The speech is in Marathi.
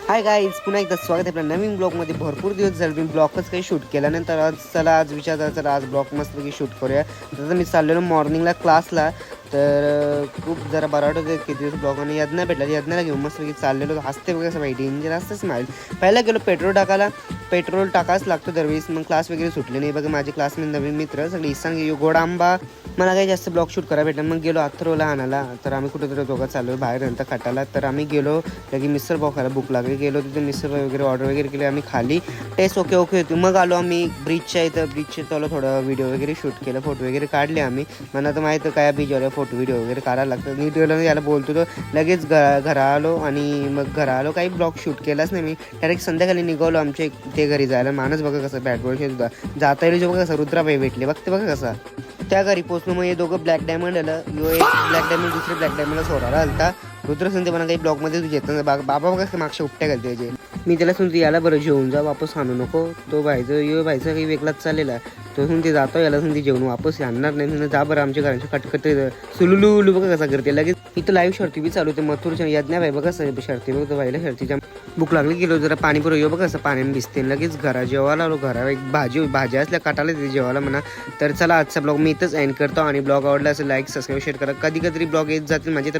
हाय गाईज, पुन्हा एकदा स्वागत आहे आपल्या नवीन ब्लॉगमध्ये. भरपूर दिवस झाले मी ब्लॉगच काही शूट केला नाही, तर आज विचार झाला तर आज ब्लॉग मस्तपैकी शूट करूया. तर मी चाललेलो मॉर्निंगला क्लासला, तर खूप जरा बरं वाटत होते किती दिवस ब्लॉग आणि यज्ञा भेटला. यज्ञाला घेऊन मस्तपैकी चाललेलो. हसते बघा असं माहिती डेंजर असतं स्माईल. पहिला गेलो पेट्रोल टाकाच लागतो दरवेळेस. मग क्लास वगैरे सुटले नाही बघा. माझे क्लासमध्ये नवीन मित्र सगळे इसान गोड आंबा. मला काही जास्त ब्लॉग शूट करायला भेटला. मग गेलो अथर्वला आणायला. तर आम्ही कुठेतरी दोघं चाललो बाहेर नंतर खाटाला. तर आम्ही गेलो लगे मिसळ पाव खायला. भूक लागली. गेलो तिथे मिसळ पाव वगैरे ऑर्डर वगैरे केली. आम्ही खाली. टेस्ट ओके होती. मग आलो आम्ही ब्रिजच्या इथं. ब्रिजच्या चालू थोडं व्हिडिओ वगैरे शूट केलं. फोटो वगैरे काढले आम्ही. मला तर माहिती काय ब्रिजवर फोटो व्हिडिओ वगैरे काढायला लागतं. नीट गेलो याला बोलतो तो लगेच घरा आलो. आणि मग घरा आलो. काही ब्लॉग शूट केलाच नाही मी. डायरेक्ट संध्याकाळी निघालो आमच्या ते घरी जायला. माणूस बघा कसं बॅट बॉल खेळत होता. जाता येईल जो बघा कसं रुद्राबाई भेटले बघते बघा कसा. त्या घरी पोचलो. मग हे दोघं ब्लॅक डायमंड आलं. यो एक ब्लॅक डायमंड दुसरे ब्लॅक डायमंडला सोडायला आलता. रुद्र सांगते मला काही ब्लॉगमध्ये तू घेत बाबा बघा मागच्या उपट्या घालते त्याचे. मी त्याला सांगतो याला बरं जेवून जा, वापस आणू नको. तो भाईचा काही वेगळाच चाललेला. तो सांगते जातो याला सांगते जेवण वापस आणणार नाही. जा बरं आमच्या घरांच्या कटकट सुलुलू बघा कसा करते. लगेच इथं लाईव्ह शर्ती बी चालू होते. मथुरच्या यज्ञा भाई बघा शर्ती बघतो भाईला. शर्तीच्या भूक लागली. गेलो जरा पाणी पुरव यो बघा असं पाण्याने भिजते. लगेच घरा जेवायला आलो. घरा एक भाजी असल्या काटाला तिथे जेवायला म्हणा. तर चला आजचा ब्लॉग मी इथंच एंड करतो. आणि ब्लॉग आवडला असेल लाईक सबस्क्राईब शेअर करा. कधी ब्लॉग येत जातील म्हणजे तर